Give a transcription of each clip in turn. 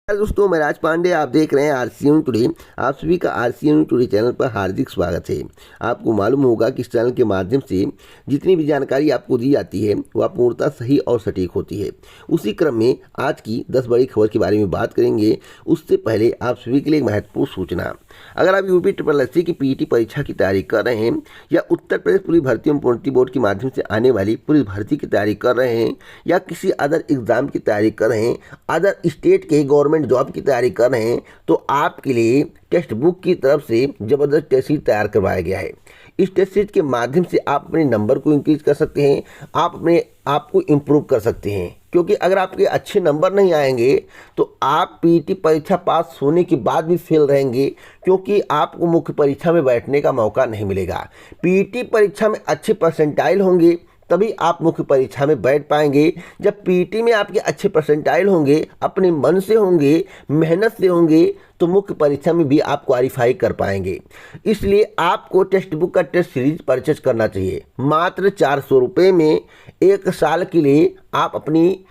दोस्तों, मैं राज पांडे, आप देख रहे हैं आरसीएन टुडे। आप सभी का आरसीएन टुडे चैनल पर हार्दिक स्वागत है। आपको मालूम होगा कि इस चैनल के माध्यम से जितनी भी जानकारी आपको दी जाती है वह पूर्णतः सही और सटीक होती है। उसी क्रम में आज की 10 बड़ी खबर के बारे में बात करेंगे। उससे पहले आप सभी के लिए एक महत्वपूर्ण सूचना। अगर आप यूपी SSSC की पीईटी परीक्षा की तैयारी कर रहे हैं या उत्तर प्रदेश पुलिस भर्ती एवं प्रोन्नति बोर्ड के माध्यम से आने वाली पुलिस भर्ती की तैयारी कर रहे हैं या किसी अदर एग्जाम की तैयारी कर रहे हैं, अदर स्टेट के गवर्नमेंट जॉब की तैयारी कर रहे हैं, तो आपके लिए टेक्स्ट बुक की तरफ से जबरदस्त टेस्ट सीट तैयार करवाया गया है। इस टेस्ट सीट के माध्यम से आप अपने नंबर को इंक्रीज कर सकते हैं, आप अपने आप को इम्प्रूव कर सकते हैं। क्योंकि अगर आपके अच्छे नंबर नहीं आएंगे तो आप पीईटी परीक्षा पास होने के बाद भी फेल रहेंगे, क्योंकि आपको मुख्य परीक्षा में बैठने का मौका नहीं मिलेगा। पीईटी परीक्षा में अच्छे परसेंटाइल होंगे तभी आप मुख्य परीक्षा में बैठ पाएंगे। जब पीईटी में आपके अच्छे परसेंटाइल होंगे, अपने मन से होंगे, मेहनत से होंगे, तो मुख्य परीक्षा में भी आप क्वालिफाई कर पाएंगे। इसलिए आपको टेक्स्ट बुक का टेस्ट सीरीज परचेज करना चाहिए। मात्र 400 रुपये में 1 साल के लिए आप अपनी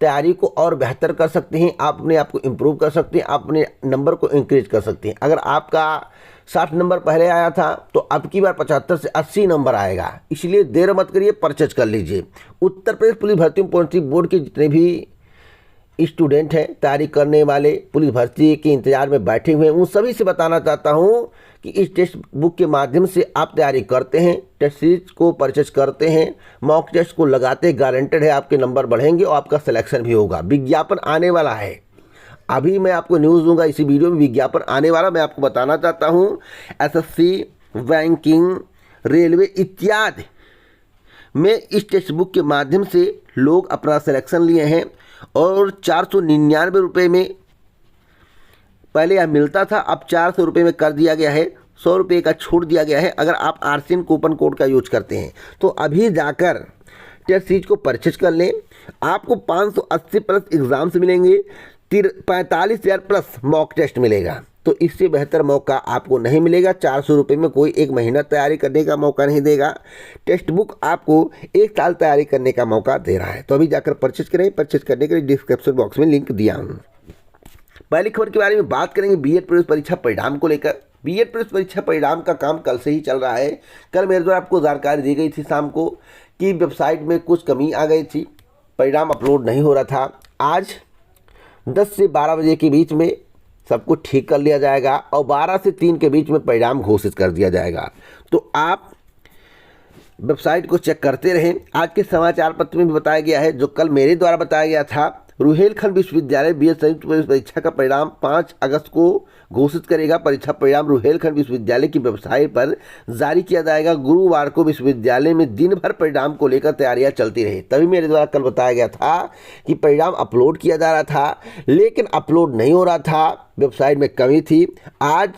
तैयारी को और बेहतर कर सकते हैं, आप अपने आप को इम्प्रूव कर सकते हैं, आप अपने नंबर को इंक्रीज कर सकते हैं। अगर आपका 60 नंबर पहले आया था तो अब की बार 75 से 80 नंबर आएगा। इसलिए देर मत करिए, परचेज कर लीजिए। उत्तर प्रदेश पुलिस भर्ती एवं प्रोन्नति बोर्ड के जितने भी स्टूडेंट हैं, तैयारी करने वाले, पुलिस भर्ती के इंतजार में बैठे हुए हैं, उन सभी से बताना चाहता हूं कि इस टेस्ट बुक के माध्यम से आप तैयारी करते हैं, टेस्ट सीरीज को परचेज करते हैं, मॉक टेस्ट को लगाते, गारंटेड है आपके नंबर बढ़ेंगे और आपका सिलेक्शन भी होगा। विज्ञापन आने वाला है, अभी मैं आपको न्यूज़ दूंगा, इसी वीडियो में विज्ञापन आने वाला। मैं आपको बताना चाहता हूं SSC, बैंकिंग, रेलवे इत्यादि में इस टेक्स्ट बुक के माध्यम से लोग अपना सिलेक्शन लिए हैं और 499 रुपये में पहले यह मिलता था, अब 400 रुपये में कर दिया गया है। 100 रुपये का छूट दिया गया है अगर आप आरसीएन कूपन कोड का यूज करते हैं। तो अभी जाकर टेस्ट सीरीज को परचेज कर लें। आपको 580 प्लस एग्जाम्स मिलेंगे, 45,000 प्लस मॉक टेस्ट मिलेगा। तो इससे बेहतर मौका आपको नहीं मिलेगा। 400 रुपये में कोई 1 महीना तैयारी करने का मौका नहीं देगा। टेक्स्ट बुक आपको 1 साल तैयारी करने का मौका दे रहा है। तो अभी जाकर परचेज करें। परचेज करने के लिए डिस्क्रिप्शन बॉक्स में लिंक दिया हूँ। पहली खबर के बारे में बात करेंगे बीएड प्रवेश परीक्षा परिणाम को लेकर। बीएड प्रवेश परीक्षा परिणाम का काम कल से ही चल रहा है। कल मेरे द्वारा आपको जानकारी दी गई थी शाम को कि वेबसाइट में कुछ कमी आ गई थी, परिणाम अपलोड नहीं हो रहा था। आज 10 से 12 बजे के बीच में सब कुछ ठीक कर लिया जाएगा और 12 से 3 के बीच में परिणाम घोषित कर दिया जाएगा। तो आप वेबसाइट को चेक करते रहें। आज के समाचार पत्र में भी बताया गया है, जो कल मेरे द्वारा बताया गया था, रुहेलखंड विश्वविद्यालय बीएड संयुक्त प्रवेश परीक्षा का परिणाम 5 अगस्त को घोषित करेगा। परीक्षा परिणाम रुहेलखंड विश्वविद्यालय की वेबसाइट पर जारी किया जाएगा। गुरुवार को विश्वविद्यालय में दिन भर परिणाम को लेकर तैयारियां चलती रही। तभी मेरे द्वारा कल बताया गया था कि परिणाम अपलोड किया जा रहा था, लेकिन अपलोड नहीं हो रहा था, वेबसाइट में कमी थी। आज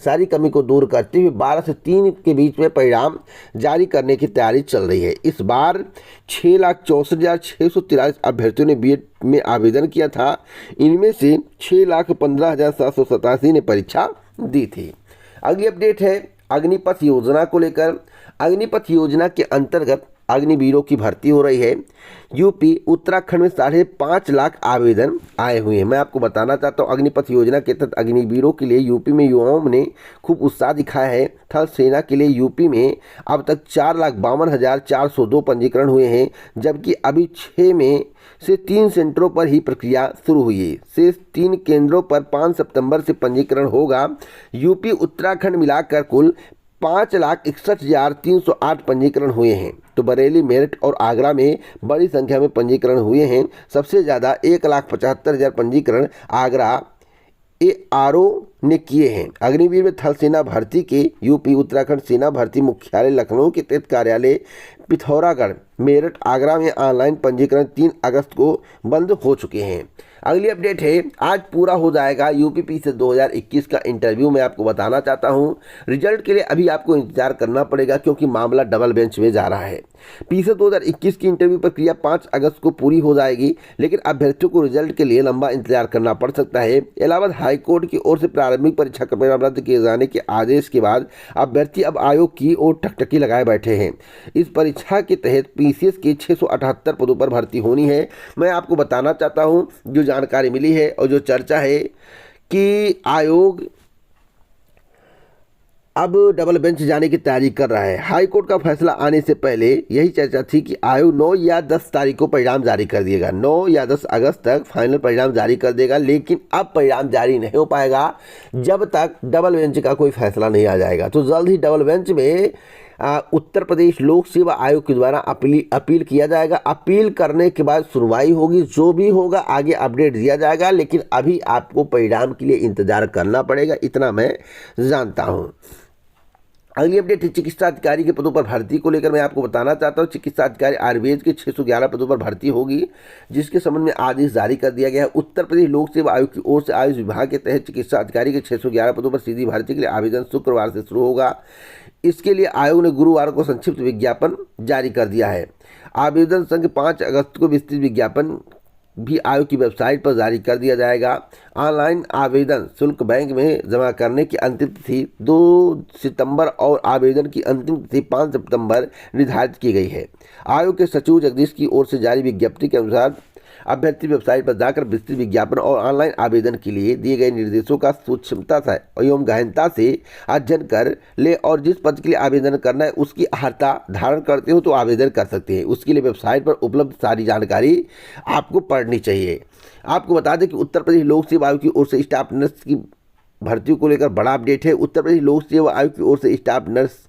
सारी कमी को दूर करते हुए 12 से 3 के बीच में परिणाम जारी करने की तैयारी चल रही है। इस बार 6,64,643 अभ्यर्थियों ने बीएड में आवेदन किया था। इनमें से 6,15,787 ने परीक्षा दी थी। अगली अपडेट है अग्निपथ योजना को लेकर। अग्निपथ योजना के अंतर्गत अग्निवीरों की भर्ती हो रही है। यूपी उत्तराखंड में 5.5 लाख आवेदन आए हुए हैं। मैं आपको बताना चाहता हूँ, अग्निपथ योजना के तहत अग्निवीरों के लिए यूपी में युवाओं ने खूब उत्साह दिखाया है। थल सेना के लिए यूपी में अब तक 4,52,402 पंजीकरण हुए हैं, जबकि अभी 6 में से 3 सेंटरों पर ही प्रक्रिया शुरू हुई है। शेष 3 केंद्रों पर 5 सितंबर से पंजीकरण होगा। यूपी उत्तराखंड मिलाकर कुल 5,61,308 पंजीकरण हुए हैं। तो बरेली, मेरठ और आगरा में बड़ी संख्या में पंजीकरण हुए हैं। सबसे ज़्यादा 1,75,000 पंजीकरण आगरा ARO ने किए हैं। अग्निवीर में थल सेना भर्ती के यूपी उत्तराखंड सेना भर्ती मुख्यालय लखनऊ के तहत कार्यालय पिथौरागढ़, मेरठ, आगरा में ऑनलाइन पंजीकरण 3 अगस्त को बंद हो चुके हैं। अगली अपडेट है, आज पूरा हो जाएगा यूपीपीएससी 2021 का इंटरव्यू। मैं आपको बताना चाहता हूं, रिजल्ट के लिए अभी आपको इंतजार करना पड़ेगा, क्योंकि मामला डबल बेंच में जा रहा है। PSET 2021 की इंटरव्यू प्रक्रिया 5 अगस्त को पूरी हो जाएगी, लेकिन अभ्यर्थियों को रिजल्ट के लिए लंबा इंतजार करना पड़ सकता है। इलाहाबाद हाईकोर्ट की ओर से प्रारंभिक परीक्षा का परिणाम रद्द किए जाने के आदेश के बाद अभ्यर्थी अब आयोग की ओर टकटकी लगाए बैठे हैं। इस परीक्षा के तहत PCS के 678 पदों पर भर्ती होनी है। मैं आपको बताना चाहता हूं, जो जानकारी मिली है और जो चर्चा है कि आयोग अब डबल बेंच जाने की तैयारी कर रहा है। हाई कोर्ट का फैसला आने से पहले यही चर्चा थी कि आयोग 9 या 10 तारीख को परिणाम जारी कर दिएगा। 9 या 10 अगस्त तक फाइनल परिणाम जारी कर देगा, लेकिन अब परिणाम जारी नहीं हो पाएगा जब तक डबल बेंच का कोई फैसला नहीं आ जाएगा। तो जल्द ही डबल बेंच में उत्तर प्रदेश लोक सेवा आयोग के द्वारा अपील किया जाएगा। अपील करने के बाद सुनवाई होगी, जो भी होगा आगे अपडेट दिया जाएगा, लेकिन अभी आपको परिणाम के लिए इंतजार करना पड़ेगा, इतना मैं जानता हूं। अगली अपडेट है चिकित्सा अधिकारी के पदों पर भर्ती को लेकर मैं आपको बताना चाहता हूं। चिकित्सा अधिकारी आयुर्वेद के 611 पदों पर भर्ती होगी, जिसके संबंध में आदेश जारी कर दिया गया है। उत्तर प्रदेश लोक सेवा आयोग की ओर से आयुष विभाग के तहत चिकित्सा अधिकारी के 611 पदों पर सीधी भर्ती के लिए आवेदन शुक्रवार से शुरू होगा। इसके लिए आयोग ने गुरुवार को संक्षिप्त विज्ञापन जारी कर दिया है। आवेदन संघ 5 अगस्त को विस्तृत विज्ञापन भी आयोग की वेबसाइट पर जारी कर दिया जाएगा। ऑनलाइन आवेदन शुल्क बैंक में जमा करने की अंतिम तिथि 2 सितंबर और आवेदन की अंतिम तिथि 5 सितंबर निर्धारित की गई है। आयोग के सचिव जगदीश की ओर से जारी विज्ञप्ति के अनुसार अभ्यर्थी वेबसाइट पर जाकर विस्तृत विज्ञापन और ऑनलाइन आवेदन के लिए दिए गए निर्देशों का सूक्ष्मता से एवं गहनता से अध्ययन कर ले और जिस पद के लिए आवेदन करना है उसकी अर्हता धारण करते हो तो आवेदन कर सकते हैं। उसके लिए वेबसाइट पर उपलब्ध सारी जानकारी आपको पढ़नी चाहिए। आपको बता दें कि उत्तर प्रदेश लोक सेवा आयोग की ओर से स्टाफ नर्स की भर्ती को लेकर बड़ा अपडेट है। उत्तर प्रदेश लोक सेवा आयोग की ओर से स्टाफ नर्स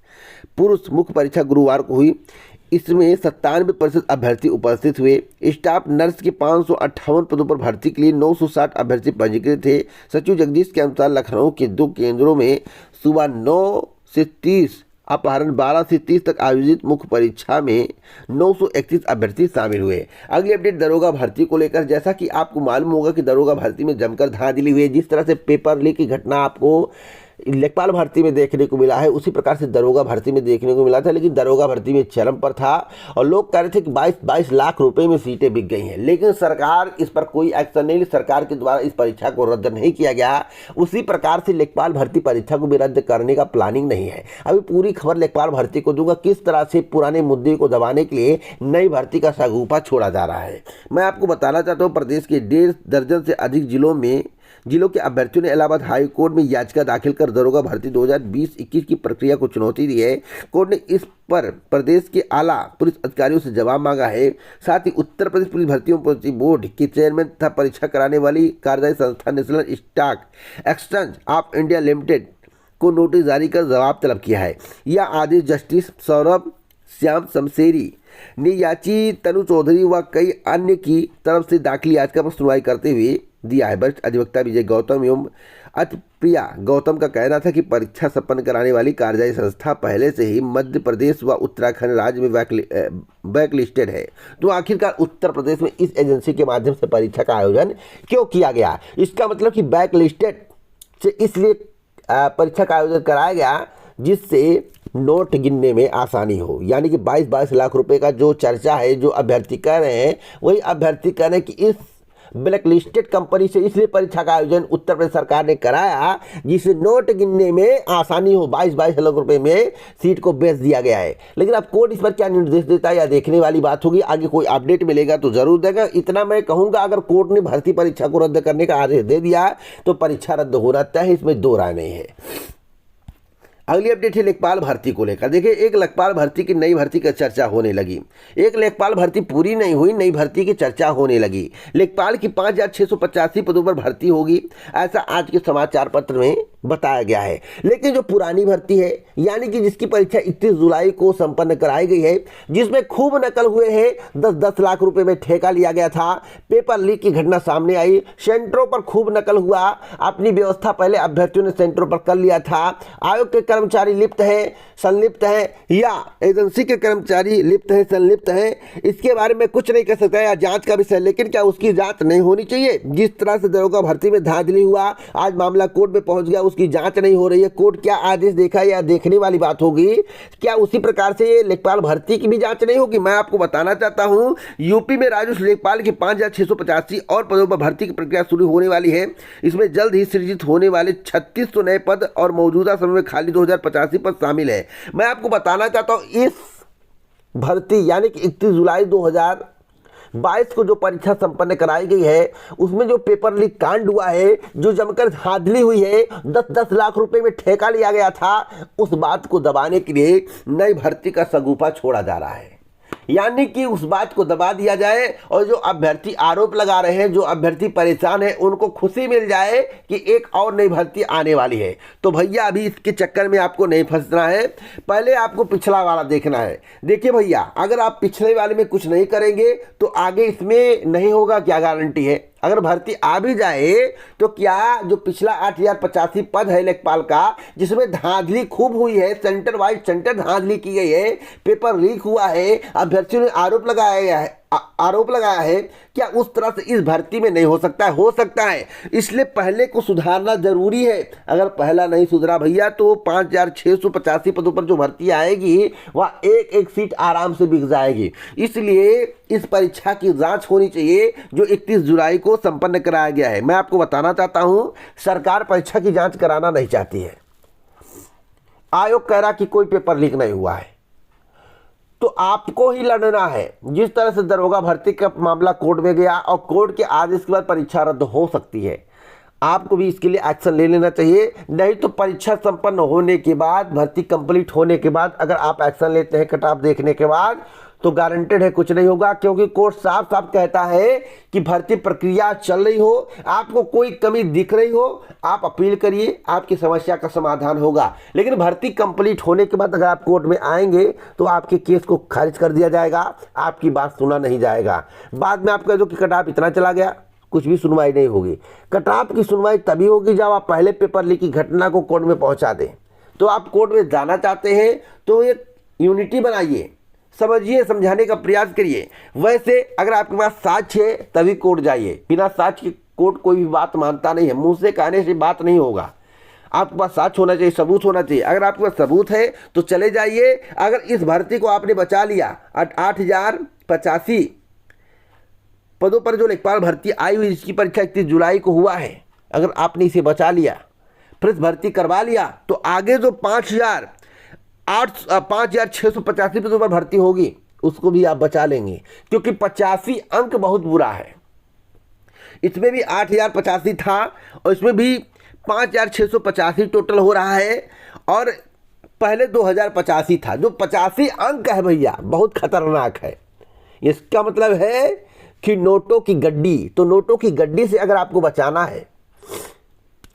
पुरुष मुख्य परीक्षा गुरुवार को हुई। इसमें 97% अभ्यर्थी उपस्थित हुए। स्टाफ नर्स के 558 पदों पर भर्ती के लिए 960 अभ्यर्थी पंजीकृत थे। सचिव जगदीश के अनुसार लखनऊ के 2 केंद्रों में सुबह 9 से 30 अपहरण 12 से 30 तक आयोजित मुख्य परीक्षा में 931 अभ्यर्थी शामिल हुए। अगली अपडेट दरोगा भर्ती को लेकर, जैसा कि आपको मालूम होगा कि दरोगा भर्ती में जमकर धांधली हुई है। जिस तरह से पेपर लीक की घटना आपको लेखपाल भर्ती में देखने को मिला है, उसी प्रकार से दरोगा भर्ती में देखने को मिला था। लेकिन दरोगा भर्ती में चरम पर था और लोग कह रहे थे कि 22 लाख रुपए में सीटें बिक गई हैं, लेकिन सरकार इस पर कोई एक्शन नहीं ली। सरकार के द्वारा इस परीक्षा को रद्द नहीं किया गया। उसी प्रकार से लेखपाल भर्ती परीक्षा को भी रद्द करने का प्लानिंग नहीं है। अभी पूरी खबर लेखपाल भर्ती को दूंगा, किस तरह से पुराने मुद्दे को दबाने के लिए नई भर्ती का सगुफा छोड़ा जा रहा है। मैं आपको बताना चाहता हूँ, प्रदेश के 1.5 दर्जन से अधिक जिलों के अभ्यर्थियों ने इलाहाबाद हाई कोर्ट में याचिका दाखिल कर दरोगा भर्ती 2020-21 की प्रक्रिया को चुनौती दी है। कोर्ट ने इस पर प्रदेश के आला पुलिस अधिकारियों से जवाब मांगा है। साथ ही उत्तर प्रदेश पुलिस भर्तियों बोर्ड के चेयरमैन तथा परीक्षा कराने वाली कार्यदायी संस्था national stock exchange of India limited को नोटिस जारी कर जवाब तलब किया है। यह आदेश जस्टिस सौरभ श्याम शमशेरी ने याची तनु चौधरी व कई अन्य की तरफ से दाखिल याचिका पर सुनवाई करते हुए दिया है। वरिष्ठ अधिवक्ता विजय गौतम एवं अतिप्रिया गौतम का कहना था कि परीक्षा संपन्न कराने वाली कार्यदायी संस्था पहले से ही मध्य प्रदेश व उत्तराखंड राज्य में बैकलिस्टेड है। तो आखिरकार उत्तर प्रदेश में इस एजेंसी के माध्यम से परीक्षा का आयोजन क्यों किया गया? इसका मतलब कि बैकलिस्टेड से इसलिए परीक्षा का आयोजन कराया गया जिससे नोट गिनने में आसानी हो। यानी कि 22 लाख रुपए का जो चर्चा है, जो अभ्यर्थी कह रहे हैं, वही अभ्यर्थी कह रहे हैं कि इस ब्लैक लिस्टेड कंपनी से इसलिए परीक्षा का आयोजन उत्तर प्रदेश सरकार ने कराया जिससे नोट गिनने में आसानी हो। 22 लाख रुपए में सीट को बेच दिया गया है। लेकिन अब कोर्ट इस पर क्या निर्देश देता है या देखने वाली बात होगी। आगे कोई अपडेट मिलेगा तो जरूर देगा। इतना मैं कहूंगा, अगर कोर्ट ने भर्ती परीक्षा को रद्द करने का आदेश दे दिया तो परीक्षा रद्द होना तय है, इसमें दो राय नहीं है। अगली अपडेट है लेखपाल भर्ती को लेकर। देखिए, एक लेखपाल भर्ती की नई भर्ती की चर्चा होने लगी। एक लेखपाल भर्ती पूरी नहीं हुई, नई भर्ती की चर्चा होने लगी। लेखपाल की 5685 पदों पर भर्ती होगी, ऐसा आज के समाचार पत्र में बताया गया है। लेकिन जो पुरानी भर्ती है, यानी कि जिसकी परीक्षा 31 जुलाई को संपन्न कराई गई है, जिसमें खूब नकल हुए हैं, 10-10 लाख रुपए में ठेका लिया गया था, पेपर लीक की घटना सामने आई, सेंटरों पर खूब नकल हुआ, अपनी व्यवस्था पहले अभ्यर्थियों ने सेंटरों पर कर लिया था, आयोग के कर्मचारी लिप्त है, संलिप्त है या एजेंसी के कर्मचारी लिप्त है, संलिप्त है, इसके बारे में कुछ नहीं कह सकता या जांच का विषय। लेकिन क्या उसकी जांच नहीं होनी चाहिए? जिस तरह से दरोगा भर्ती में धांधली हुआ, आज मामला कोर्ट में पहुंच गया, उस उसकी जांच नहीं हो रही है, कोर्ट क्या आदेश देखा या देखने वाली बात होगी। क्या उसी प्रकार से ये लेखपाल भर्ती की भी जांच नहीं होगी। मैं आपको बताना चाहता हूं, यूपी में राजस्व लेखपाल की 5,685 और पदों पर भर्ती की प्रक्रिया शुरू होने वाली है। इसमें जल्द ही सृजित होने वाले 3600 नए पद और मौजूदा समय में खाली 2085 पद शामिल है। मैं आपको बताना चाहता हूं, इस भर्ती यानी कि 31 जुलाई 2022 को जो परीक्षा संपन्न कराई गई है, उसमें जो पेपर लीक कांड हुआ है, जो जमकर धांधली हुई है, 10-10 लाख रुपए में ठेका लिया गया था, उस बात को दबाने के लिए नई भर्ती का सगुफा छोड़ा जा रहा है। यानी कि उस बात को दबा दिया जाए और जो अभ्यर्थी आरोप लगा रहे हैं, जो अभ्यर्थी परेशान है, उनको खुशी मिल जाए कि एक और नई भर्ती आने वाली है। तो भैया अभी इसके चक्कर में आपको नहीं फंसना है, पहले आपको पिछला वाला देखना है। देखिए भैया, अगर आप पिछले वाले में कुछ नहीं करेंगे तो आगे इसमें नहीं होगा, क्या गारंटी है। अगर भर्ती आ भी जाए तो क्या जो पिछला 8,085 पद है लेखपाल का, जिसमें धांधली खूब हुई है, सेंटर वाइज सेंटर धांधली की गई है, पेपर लीक हुआ है, अभ्यर्थियों ने आरोप लगाया है, क्या उस तरह से इस भर्ती में नहीं हो सकता है? हो सकता है। इसलिए पहले को सुधारना जरूरी है। अगर पहला नहीं सुधरा भैया तो 5,685 पदों पर जो भर्ती आएगी वह एक एक सीट आराम से बिक जाएगी। इसलिए इस परीक्षा की जांच होनी चाहिए जो 31 जुलाई को संपन्न कराया गया है। मैं आपको बताना चाहता हूं, सरकार परीक्षा की जांच कराना नहीं चाहती है। आयोग कह रहा कि कोई पेपर लीक नहीं हुआ है, तो आपको ही लड़ना है। जिस तरह से दरोगा भर्ती का मामला कोर्ट में गया और कोर्ट के आदेश के बाद परीक्षा रद्द हो सकती है, आपको भी इसके लिए एक्शन ले लेना चाहिए। नहीं तो परीक्षा संपन्न होने के बाद, भर्ती कंप्लीट होने के बाद अगर आप एक्शन लेते हैं कट ऑफ देखने के बाद, तो गारंटेड है कुछ नहीं होगा। क्योंकि कोर्ट साफ साफ कहता है कि भर्ती प्रक्रिया चल रही हो, आपको कोई कमी दिख रही हो, आप अपील करिए, आपकी समस्या का समाधान होगा। लेकिन भर्ती कंप्लीट होने के बाद अगर आप कोर्ट में आएंगे तो आपके केस को खारिज कर दिया जाएगा, आपकी बात सुना नहीं जाएगा। बाद में आप कह दो कि कट ऑफ इतना चला गया, कुछ भी सुनवाई नहीं होगी। कट ऑफ की सुनवाई तभी होगी जब आप पहले पेपर लीक की घटना को कोर्ट में पहुंचा दें। तो आप कोर्ट में जाना चाहते हैं तो एक यूनिटी बनाइए, समझिए, समझाने का प्रयास करिए। वैसे अगर आपके पास साक्ष्य है तभी कोर्ट जाइए, बिना साक्ष्य के कोर्ट कोई भी बात मानता नहीं है। मुंह से कहने से बात नहीं होगा, आपके पास साक्ष्य होना चाहिए, सबूत होना चाहिए। अगर आपके पास सबूत है तो चले जाइए। अगर इस भर्ती को आपने बचा लिया, 8,085 पदों पर जो लेखपाल भर्ती आई हुई, इसकी परीक्षा 31 जुलाई को हुआ है, अगर आपने इसे बचा लिया, फिर भर्ती करवा लिया, तो आगे जो 5,685 पदों पर भर्ती होगी उसको भी आप बचा लेंगे। क्योंकि 85 अंक बहुत बुरा है। इसमें भी 8,085 था और इसमें भी 5,685 टोटल हो रहा है, और पहले 2,085 था। जो 85 अंक है भैया बहुत खतरनाक है। इसका मतलब है कि नोटों की गड्डी, तो नोटों की गड्डी से अगर आपको बचाना है,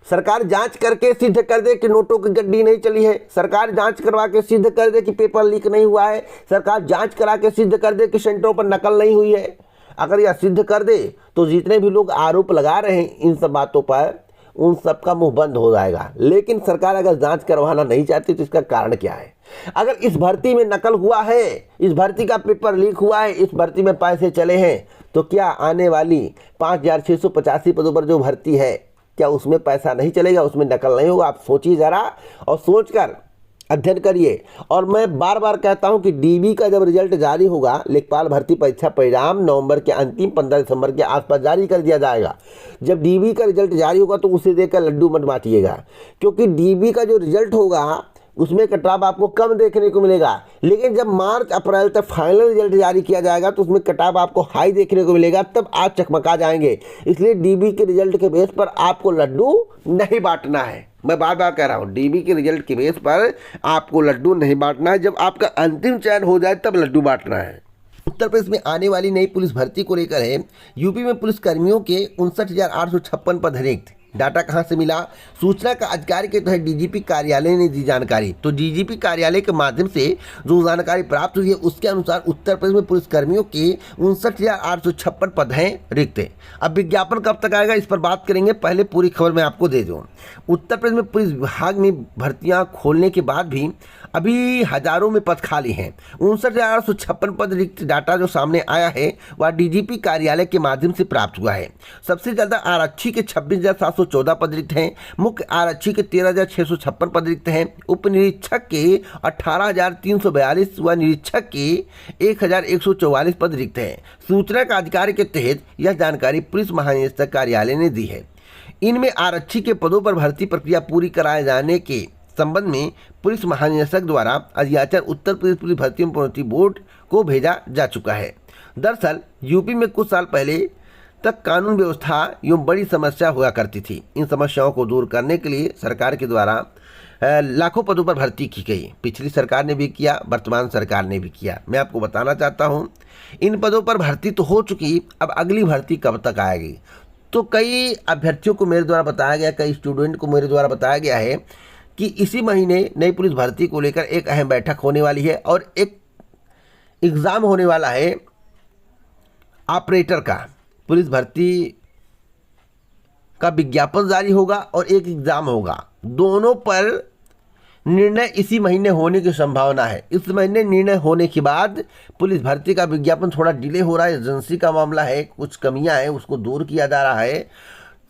सरकार जांच करके सिद्ध कर दे कि नोटों की गड्डी नहीं चली है, सरकार जांच करवा के सिद्ध कर दे कि पेपर लीक नहीं हुआ है, सरकार जांच करा के सिद्ध कर दे कि सेंटरों पर नकल नहीं हुई है। अगर यह सिद्ध कर दे तो जितने भी लोग आरोप लगा रहे हैं इन सब बातों पर, उन सब का मुंह बंद हो जाएगा। लेकिन सरकार अगर जांच करवाना नहीं चाहती तो इसका कारण क्या है? अगर इस भर्ती में नकल हुआ है, इस भर्ती का पेपर लीक हुआ है, इस भर्ती में पैसे चले हैं, तो क्या आने वाली 5,685 पदों पर जो भर्ती है, क्या उसमें पैसा नहीं चलेगा, उसमें नकल नहीं होगा? आप सोचिए जरा और सोचकर अध्ययन करिए। और मैं बार बार कहता हूं कि डीबी का जब रिजल्ट जारी होगा, लेखपाल भर्ती परीक्षा परिणाम नवंबर के अंतिम 15 दिसंबर के आसपास जारी कर दिया जाएगा। जब डीबी का रिजल्ट जारी होगा तो उसे देखकर लड्डू मत बांटिएगा, क्योंकि डीबी का जो रिजल्ट होगा उसमें कट ऑफ आपको कम देखने को मिलेगा। लेकिन जब मार्च अप्रैल तक फाइनल रिजल्ट जारी किया जाएगा तो उसमें कट ऑफ आपको हाई देखने को मिलेगा, तब आप चकमका जाएंगे। इसलिए डीबी के रिजल्ट के बेस पर आपको लड्डू नहीं बांटना है। मैं बार बार कह रहा हूँ, डीबी के रिजल्ट के बेस पर आपको लड्डू नहीं बांटना है। जब आपका अंतिम चयन हो जाए तब लड्डू बांटना है। उत्तर प्रदेश में आने वाली नई पुलिस भर्ती को लेकर है, यूपी में पुलिस कर्मियों के 59,856 पद रिक्त। डाटा कहां से मिला? सूचना का अधिकारी के तहत डीजीपी कार्यालय ने दी जानकारी। तो डीजीपी कार्यालय के माध्यम से जो जानकारी प्राप्त हुई है उसके अनुसार उत्तर प्रदेश में पुलिस कर्मियों के 59,856 पद हैं रिक्त। अब विज्ञापन कब तक आएगा इस पर बात करेंगे, पहले पूरी खबर मैं आपको दे दूं। उत्तर प्रदेश में पुलिस विभाग में भर्तियां खोलने के बाद भी अभी हजारों में पद खाली हैं। 59,856 पद रिक्त डाटा जो सामने आया है वह डीजीपी कार्यालय के माध्यम से प्राप्त हुआ है। सबसे ज़्यादा आरक्षी के 26,714 पद रिक्त हैं, मुख्य आरक्षी के 13,656 पद रिक्त हैं, उप निरीक्षक के 18,342 व निरीक्षक के 1,144 पद रिक्त हैं। सूचना का अधिकार के तहत यह जानकारी पुलिस महानिदेशक कार्यालय ने दी है। इनमें आरक्षी के पदों पर भर्ती प्रक्रिया पूरी कराए जाने के संबंध में पुलिस महानिदेशक द्वारा अधियाचन उत्तर प्रदेश पुलिस भर्ती एवं प्रोन्नति बोर्ड को भेजा जा चुका है। दरअसल यूपी में कुछ साल पहले तक कानून व्यवस्था एवं बड़ी समस्या हुआ करती थी। इन समस्याओं को दूर करने के लिए सरकार के द्वारा लाखों पदों पर भर्ती की गई। पिछली सरकार ने भी किया, वर्तमान सरकार ने भी किया। मैं आपको बताना चाहता हूँ इन पदों पर भर्ती तो हो चुकी, अब अगली भर्ती कब तक आएगी। तो कई अभ्यर्थियों को मेरे द्वारा बताया गया, कई स्टूडेंट को मेरे द्वारा बताया गया है कि इसी महीने नई पुलिस भर्ती को लेकर एक अहम बैठक होने वाली है और एक एग्ज़ाम होने वाला है ऑपरेटर का। पुलिस भर्ती का विज्ञापन जारी होगा और एक एग्ज़ाम होगा। दोनों पर निर्णय इसी महीने होने की संभावना है। इस महीने निर्णय होने के बाद पुलिस भर्ती का विज्ञापन थोड़ा डिले हो रहा है, एजेंसी का मामला है, कुछ कमियां हैं, उसको दूर किया जा रहा है।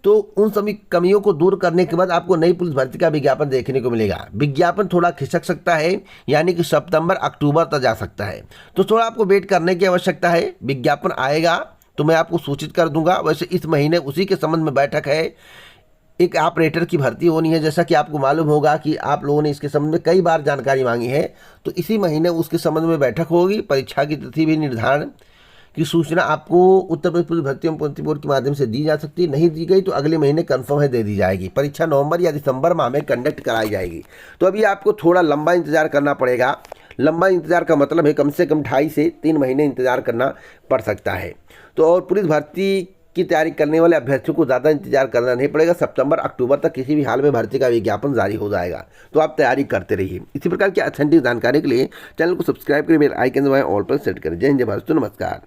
तो उन सभी कमियों को दूर करने के बाद आपको नई पुलिस भर्ती का विज्ञापन देखने को मिलेगा। विज्ञापन थोड़ा खिसक सकता है, यानी कि सितंबर अक्टूबर तक जा सकता है। तो थोड़ा आपको वेट करने की आवश्यकता है। विज्ञापन आएगा तो मैं आपको सूचित कर दूंगा। वैसे इस महीने उसी के संबंध में बैठक है, एक ऑपरेटर की भर्ती होनी है। जैसा कि आपको मालूम होगा कि आप लोगों ने इसके संबंध में कई बार जानकारी मांगी है, तो इसी महीने उसके संबंध में बैठक होगी। परीक्षा की तिथि भी निर्धारण की सूचना आपको उत्तर प्रदेश पुलिस भर्ती एवं प्रोन्नति बोर्ड के माध्यम से दी जा सकती है। नहीं दी गई तो अगले महीने कंफर्म है दे दी जाएगी। परीक्षा नवंबर या दिसंबर माह में कंडक्ट कराई जाएगी। तो अभी आपको थोड़ा लंबा इंतजार करना पड़ेगा। लंबा इंतजार का मतलब है कम से कम 2.5 से 3 महीने इंतजार करना पड़ सकता है। तो और पुलिस भर्ती की तैयारी करने वाले अभ्यर्थियों को ज़्यादा इंतजार करना नहीं पड़ेगा। सितंबर अक्टूबर तक किसी भी हाल में भर्ती का विज्ञापन जारी हो जाएगा। तो आप तैयारी करते रहिए। इसी प्रकार की ऑथेंटिक जानकारी के लिए चैनल को सब्सक्राइब करें, बेल आइकन दबाएं, ऑल पर सेट करें। जय हिंद, जय भारत, नमस्कार।